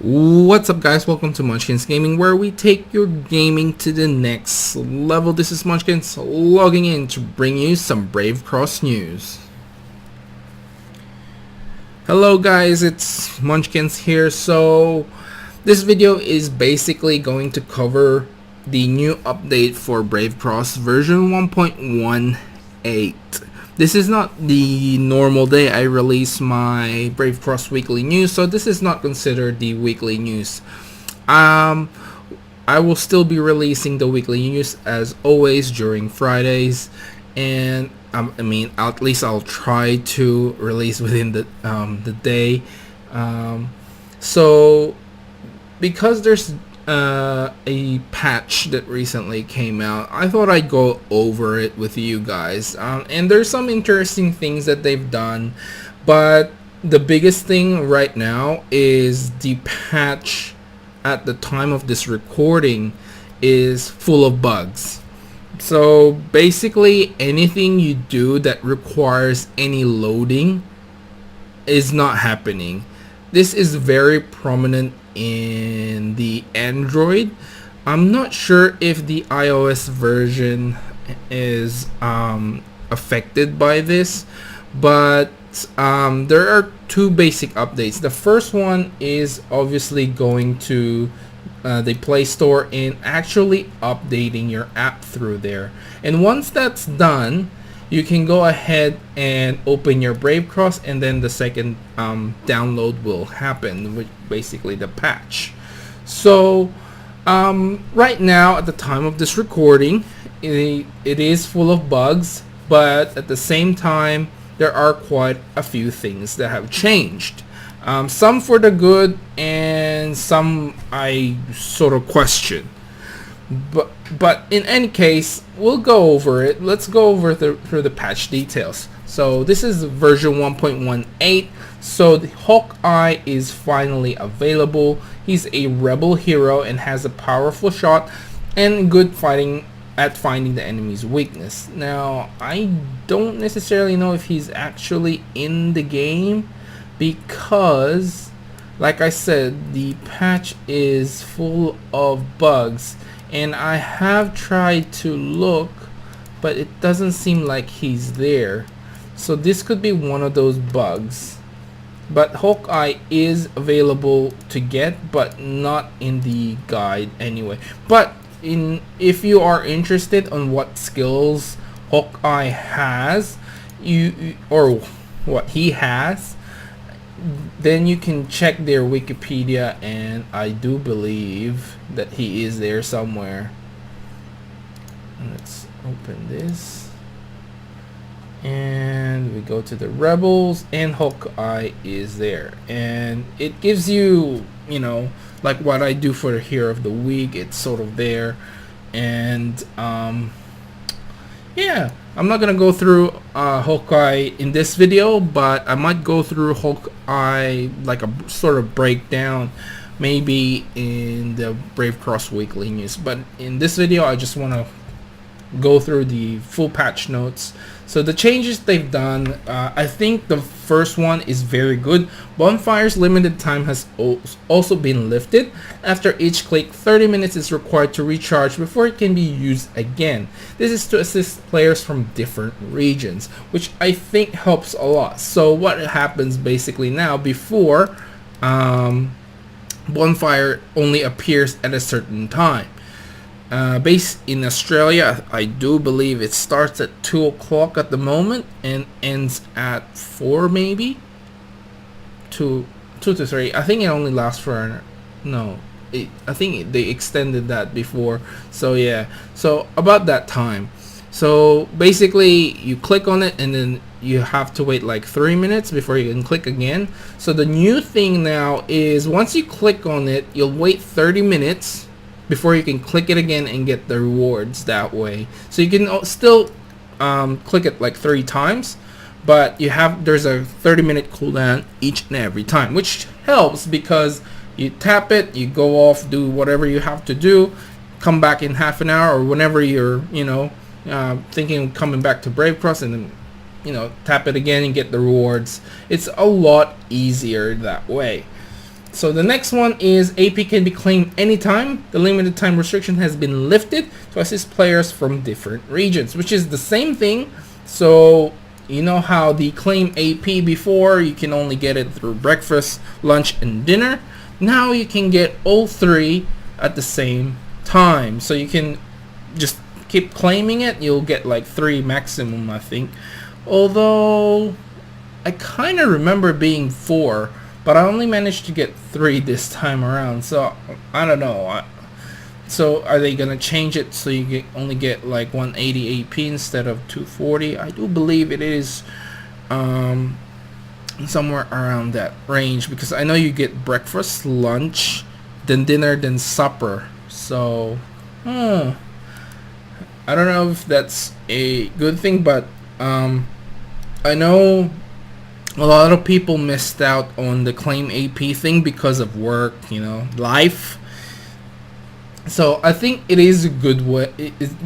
What's up, guys? Welcome to Munchkins Gaming, where we take your gaming to the next level. This is Munchkins logging in to bring you some Brave Cross news. Hello guys, it's Munchkins here. So this video is basically going to cover the new update for Brave Cross version 1.18. This is not the normal day I release my Brave Cross weekly news, so this is not considered the weekly news. I will still be releasing the weekly news as always during Fridays, and at least I'll try to release within the day. So because there's a patch that recently came out, I thought I'd go over it with you guys, and there's some interesting things that they've done, but the biggest thing right now is the patch at the time of this recording is full of bugs. So basically anything you do that requires any loading is not happening. This is very prominent in the Android. I'm not sure if the iOS version is affected by this, but there are two basic updates. The first one is obviously going to the Play Store and actually updating your app through there. And once that's done, you can go ahead and open your Brave Cross, and then the second download will happen, with basically the patch. So right now, at the time of this recording, it is full of bugs, but at the same time there are quite a few things that have changed. Some for the good and some I sort of question. But in any case, we'll go over it. Let's go over through the patch details. So this is version 1.18. So the Hawkeye is finally available. He's a rebel hero and has a powerful shot and good fighting at finding the enemy's weakness. Now, I don't necessarily know if he's actually in the game, because like I said, the patch is full of bugs. And I have tried to look, but it doesn't seem like he's there. So this could be one of those bugs. But Hawkeye is available to get, but not in the guide anyway. But if you are interested on what skills Hawkeye has, or what he has, then you can check their Wikipedia, and I do believe that he is there somewhere. Let's open this, and we go to the rebels, and Hawkeye is there, and it gives you, like what I do for the hero of the week. It's sort of there, and yeah, I'm not gonna go through Hawkeye in this video, but I might go through Hawkeye like a sort of breakdown maybe in the Brave Cross weekly news. But in this video, I just want to go through the full patch notes. So the changes they've done, I think the first one is very good. Bonfire's limited time has also been lifted. After each click, 30 minutes is required to recharge before it can be used again. This is to assist players from different regions, which I think helps a lot. So what happens basically now, before Bonfire only appears at a certain time. Based in Australia, I do believe it starts at 2 o'clock at the moment and ends at 4, maybe 2 to 3. I think it only lasts for I think they extended that before. So yeah, so about that time. So basically you click on it, and then you have to wait like 3 minutes before you can click again. So the new thing now is, once you click on it, you'll wait 30 minutes before you can click it again and get the rewards that way. So you can still click it like 3 times, but there's a 30-minute cooldown each and every time, which helps because you tap it, you go off, do whatever you have to do, come back in half an hour or whenever you're thinking of coming back to Brave Cross, and then tap it again and get the rewards. It's a lot easier that way. So the next one is AP can be claimed anytime. The limited time restriction has been lifted to assist players from different regions, which is the same thing. So you know how the claim AP before, you can only get it through breakfast, lunch, and dinner. Now you can get all three at the same time. So you can just keep claiming it. You'll get like 3 maximum, I think. Although I kind of remember being 4. But I only managed to get 3 this time around, so I don't know. So are they gonna change it so you only get like 180 AP instead of 240? I do believe it is somewhere around that range, because I know you get breakfast, lunch, then dinner, then supper. So I don't know if that's a good thing, but I know a lot of people missed out on the claim AP thing because of work, life. So I think it is a good way.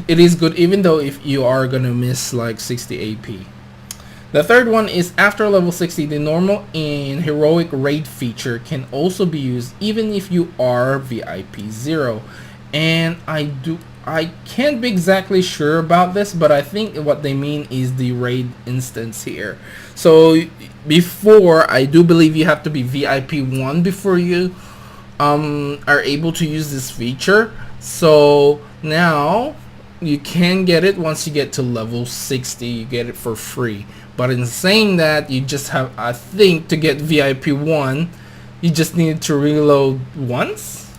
It is good, even though if you are gonna miss like 60 AP. The third one is after level 60, the normal and heroic raid feature can also be used even if you are VIP 0. And I can't be exactly sure about this, but I think what they mean is the raid instance here. So before, I do believe you have to be VIP 1 before you are able to use this feature. So now you can get it once you get to level 60. You get it for free. But in saying that, you just have, I think, to get VIP 1, you just need to reload once.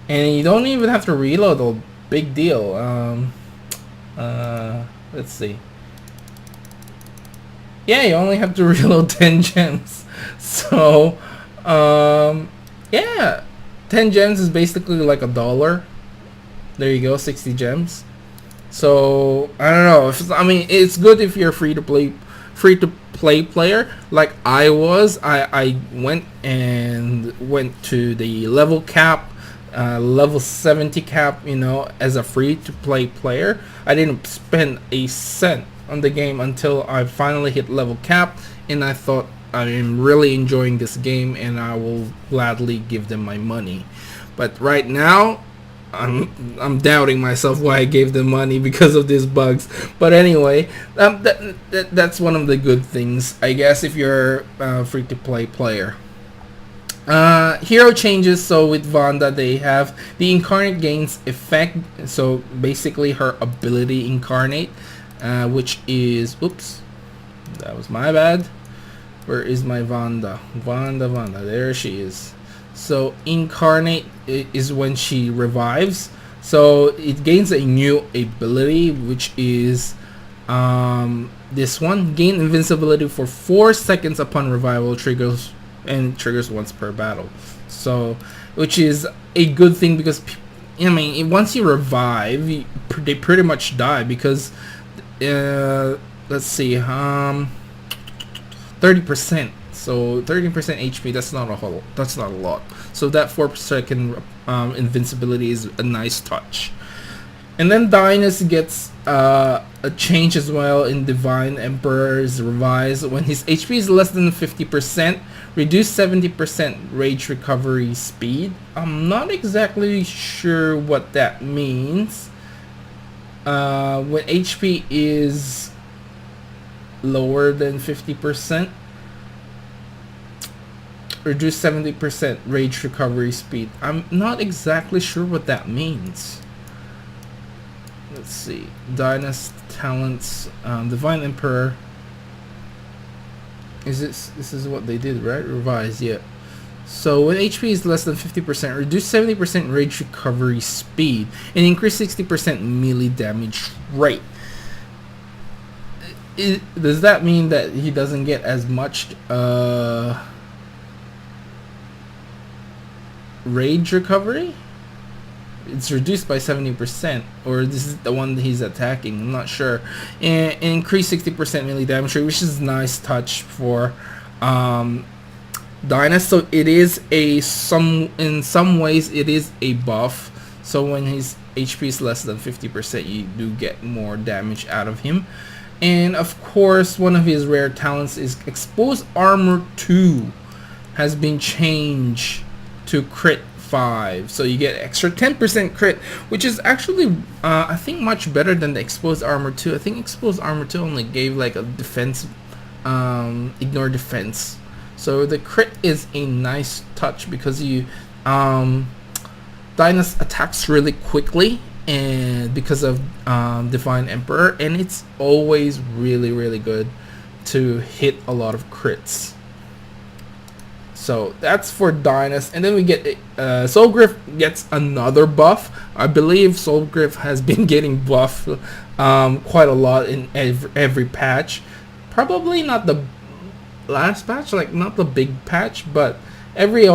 And you don't even have to reload, a big deal. Let's see. Yeah, you only have to reload 10 gems. So, yeah, 10 gems is basically like $1. There you go, 60 gems. So I don't know. I mean, it's good if you're free to play player like I was. I went to the level cap, level 70 cap, as a free to play player. I didn't spend a cent on the game until I finally hit level cap, and I thought I am really enjoying this game and I will gladly give them my money. But right now I'm doubting myself why I gave them money because of these bugs. But anyway, that's one of the good things, I guess, if you're a free to play player. Hero changes. So with Vanda, they have the incarnate gains effect. So basically her ability incarnate, which is, oops, that was my bad. Where is my Vanda? Vanda, there she is. So incarnate is when she revives. So it gains a new ability, which is this one. Gain invincibility for 4 seconds upon revival, triggers once per battle. So, which is a good thing, because I mean, once you revive, they pretty much die, because let's see, 30%. So 13% HP, that's not a lot. So that 4-second invincibility is a nice touch. And then Dynas gets a change as well in Divine Emperor is revised. When his HP is less than 50%, reduce 70% rage recovery speed. I'm not exactly sure what that means. When HP is lower than 50%, reduce 70% rage recovery speed. I'm not exactly sure what that means. Let's see. Dynas talents, Divine Emperor. This is what they did, right? Revise, yeah. So when HP is less than 50%, reduce 70% rage recovery speed and increase 60% melee damage rate. Does that mean that he doesn't get as much rage recovery? It's reduced by 70%, or this is the one that he's attacking, I'm not sure. And increase 60% melee damage rate, which is a nice touch for Dynas. So it is in some ways it is a buff. So when his HP is less than 50%, you do get more damage out of him. And of course, one of his rare talents is Exposed Armor 2 has been changed to crit 5, so you get extra 10% crit, which is actually I think much better than the exposed armor 2. I think exposed armor 2 only gave like a defense, ignore defense, so the crit is a nice touch because you Dynas attacks really quickly, and because of Divine Emperor, and it's always really good to hit a lot of crits. So that's for Dynas, and then we get Soulgriff gets another buff. I believe Soulgriff has been getting buffed quite a lot in every patch. Probably not the last patch, like not the big patch, but every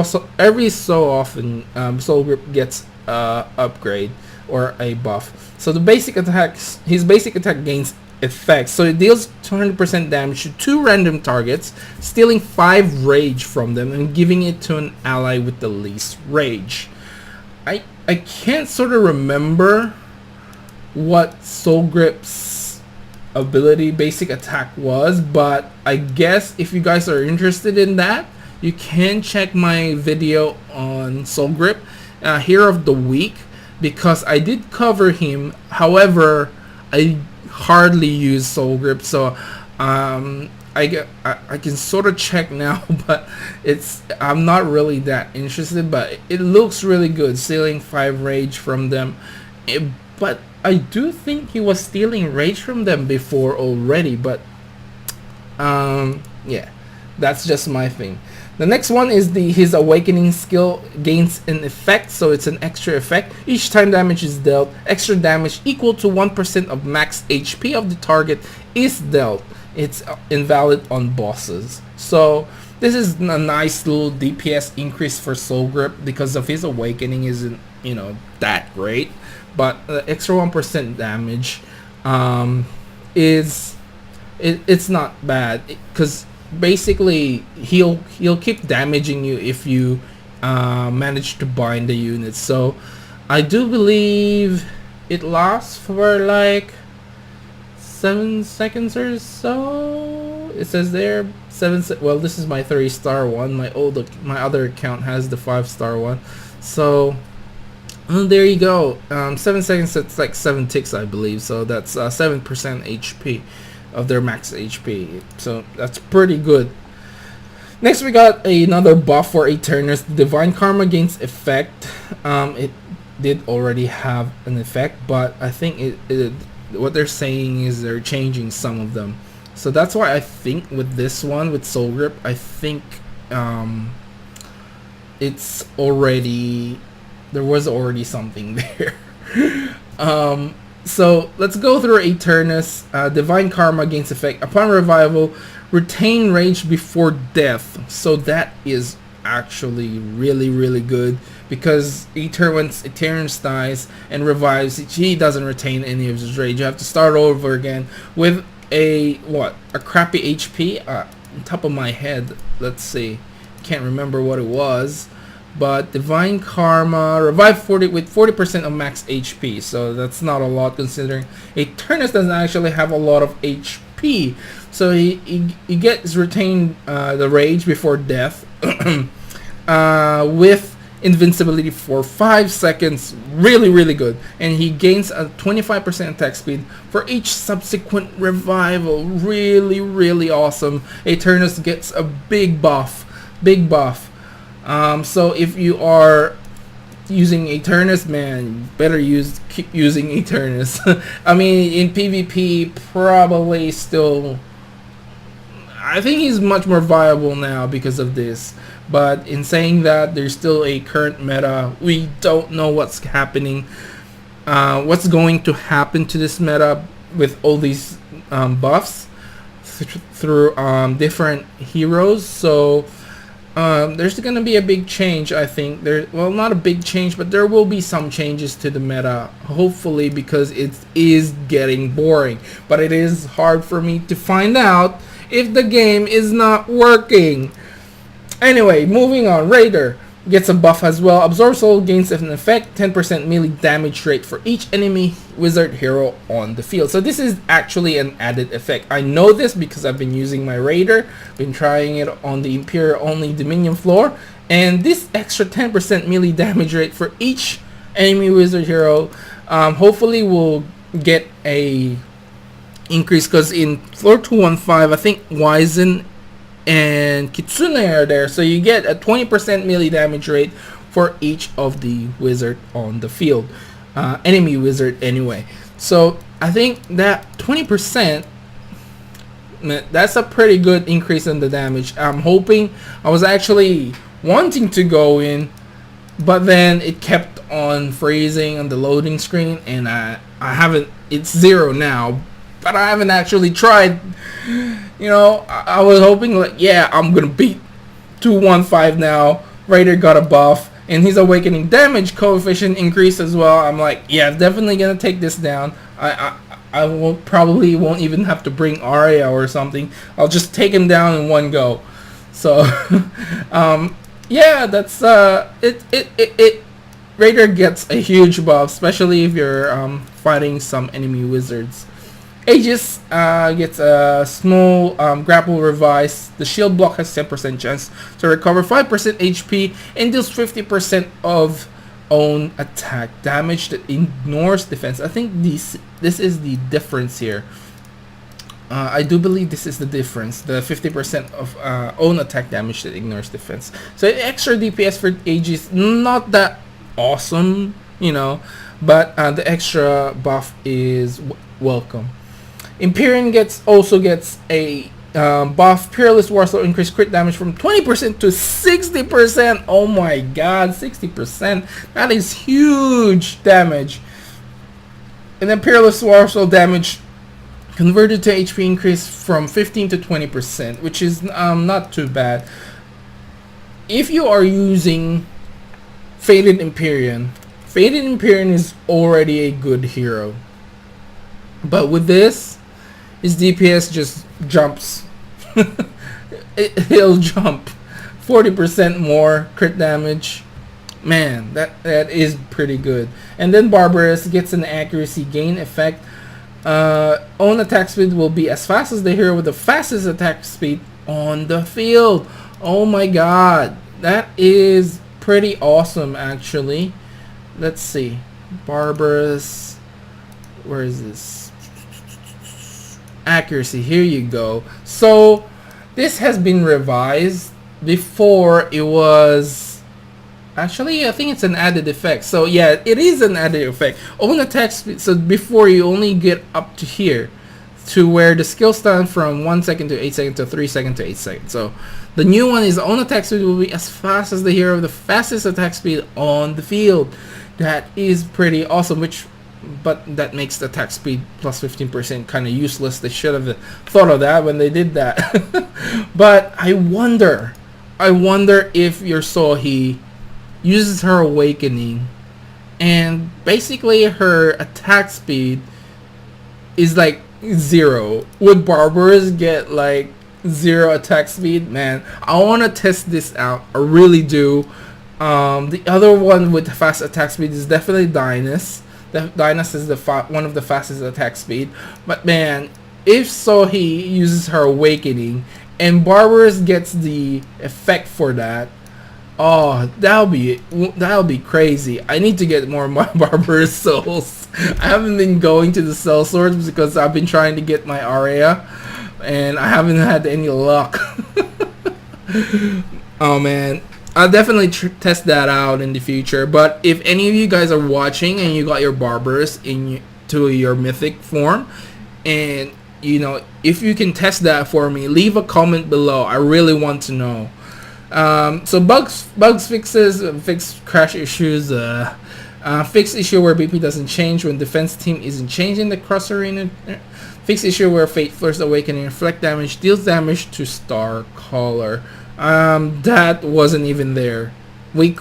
so often Soulgriff gets upgrade or a buff. So the basic attacks, his basic attack gains effects, so it deals 200% damage to 2 random targets, stealing 5 rage from them and giving it to an ally with the least rage. I can't sort of remember what Soulgriff's ability basic attack was, but I guess if you guys are interested in that, you can check my video on Soulgriff, Hero of the Week, because I did cover him. However, I hardly use Soulgriff, so I can sort of check now, but I'm not really that interested. But it looks really good, stealing 5 rage from them. But I do think he was stealing rage from them before already. But yeah, that's just my thing. The next one is his awakening skill gains an effect, so it's an extra effect. Each time damage is dealt, extra damage equal to 1% of max HP of the target is dealt. It's invalid on bosses. So this is a nice little DPS increase for Soulgriff because of his awakening isn't, you know, that great, but the extra 1% damage it's not bad, because basically he'll keep damaging you if you manage to bind the units. So I do believe it lasts for like 7 seconds or so. It says there well, this is my 3-star one. My other account has the 5-star one. So there you go. 7 seconds, it's like 7 ticks, I believe. So that's 7% HP of their max HP, so that's pretty good. Next we got another buff for Eternus. Divine Karma gains effect. It did already have an effect, but I think what they're saying is they're changing some of them. So that's why I think with this one, with Soulgriff, I think it's already, there was already something there. So let's go through Eternus. Divine Karma gains effect upon revival. Retain rage before death. So that is actually really good, because once Eternus dies and revives, he doesn't retain any of his rage. You have to start over again with a crappy HP. On top of my head, let's see, can't remember what it was. But Divine Karma, revive with 40% of max HP, so that's not a lot considering Eternus doesn't actually have a lot of HP. So he gets retained the rage before death with invincibility for 5 seconds, really good, and he gains a 25% attack speed for each subsequent revival. Really awesome. Eternus gets a big buff. So if you are using Eternus, man, better keep using Eternus. I mean, in PvP, probably still, I think he's much more viable now because of this. But in saying that, there's still a current meta. We don't know what's happening, what's going to happen to this meta with all these buffs through different heroes. So there's going to be a big change, I think. Well, not a big change, but there will be some changes to the meta, hopefully, because it is getting boring. But it is hard for me to find out if the game is not working. Anyway, moving on. Raider. gets a buff as well. Absorb Soul gains an effect, 10% melee damage rate for each enemy wizard hero on the field. So this is actually an added effect. I know this because I've been using my Raider, been trying it on the Imperial only Dominion floor, and this extra 10% melee damage rate for each enemy wizard hero hopefully will get a increase, because in floor 215 I think Wizen and Kitsune are there, so you get a 20% melee damage rate for each of the wizard on the field, enemy wizard anyway. So I think that 20%, that's a pretty good increase in the damage. I'm hoping, I was actually wanting to go in, but then it kept on freezing on the loading screen, and I haven't, it's 0 now, but I haven't actually tried. You know, I was hoping, like, yeah, I'm gonna beat 215 now. Raider got a buff, and his awakening damage coefficient increased as well. I'm like, yeah, definitely gonna take this down. I probably won't even have to bring Arya or something. I'll just take him down in one go. So, yeah, that's it. Raider gets a huge buff, especially if you're fighting some enemy wizards. Aegis gets a small grapple revise. The shield block has 10% chance to recover 5% HP and deals 50% of own attack damage that ignores defense. I think this is the difference here. I do believe this is the difference. The 50% of own attack damage that ignores defense. So extra DPS for Aegis, not that awesome, you know, but the extra buff is welcome. Empyrean also gets a buff. Peerless Warsaw increased crit damage from 20% to 60%. Oh my god, 60%. That is huge damage. And then Peerless Warsaw damage converted to HP increase from 15 to 20%, which is not too bad. If you are using Faded Empyrean is already a good hero. But with this, his DPS just jumps. He'll jump 40% more crit damage. Man, that is pretty good. And then Barbarous gets an accuracy gain effect. Own attack speed will be as fast as the hero with the fastest attack speed on the field. Oh my god, that is pretty awesome actually. Let's see, Barbarous, where is this? Accuracy, here you go. So this has been revised. Before it was, actually I think it's an added effect. So yeah, it is an added effect. Own attack speed, so before you only get up to here, to where the skill stand from 1 second to 8 seconds to 3 seconds to 8 seconds. So the new one is own attack speed will be as fast as the hero with the fastest attack speed on the field. That is pretty awesome, but that makes the attack speed plus 15% kind of useless. They should have thought of that when they did that. But I wonder if your Sohi uses her awakening and basically her attack speed is like 0. Would Barbarous get like 0 attack speed? Man, I want to test this out. I really do. The other one with fast attack speed is definitely Dynas. Dynas is one of the fastest attack speed. But man, if Sohi uses her awakening and Barbarous gets the effect for that, oh, that'll be crazy. I need to get more Barbarous souls. I haven't been going to the Cell Swords because I've been trying to get my Arya, and I haven't had any luck. Oh man, I'll definitely test that out in the future. But if any of you guys are watching and you got your Barbarous to your mythic form, and you know, if you can test that for me, leave a comment below. I really want to know. So bugs fixes, fix crash issues, fix issue where BP doesn't change when defense team isn't changing the cross arena, fix issue where Fate Flirt's awakening reflect damage deals damage to Star Caller. That wasn't even there. We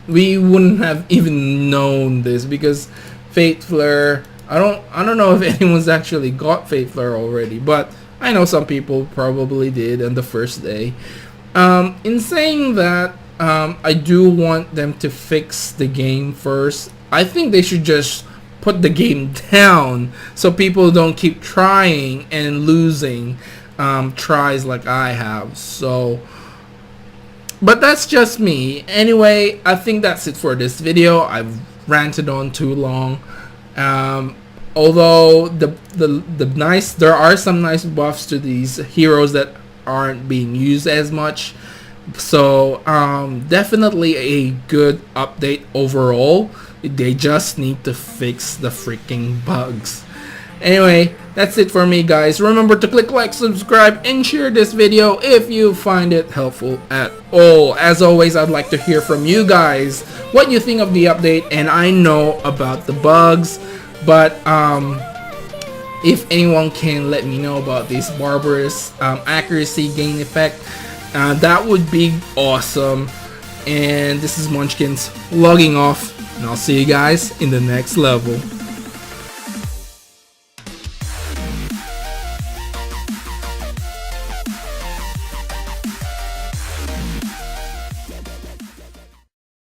wouldn't have even known this because Fate Flare, I don't know if anyone's actually got Fate Flare already, but I know some people probably did on the first day. In saying that, I do want them to fix the game first. I think they should just put the game down so people don't keep trying and losing tries like I have. So, but that's just me. Anyway, I think that's it for this video. I've ranted on too long. Although there are some nice buffs to these heroes that aren't being used as much. So definitely a good update overall. They just need to fix the freaking bugs. Anyway, that's it for me, guys. Remember to click like, subscribe, and share this video if you find it helpful at all. As always, I'd like to hear from you guys what you think of the update, and I know about the bugs, but if anyone can let me know about this barbarous accuracy gain effect, that would be awesome. And this is Munchkins logging off, and I'll see you guys in the next level.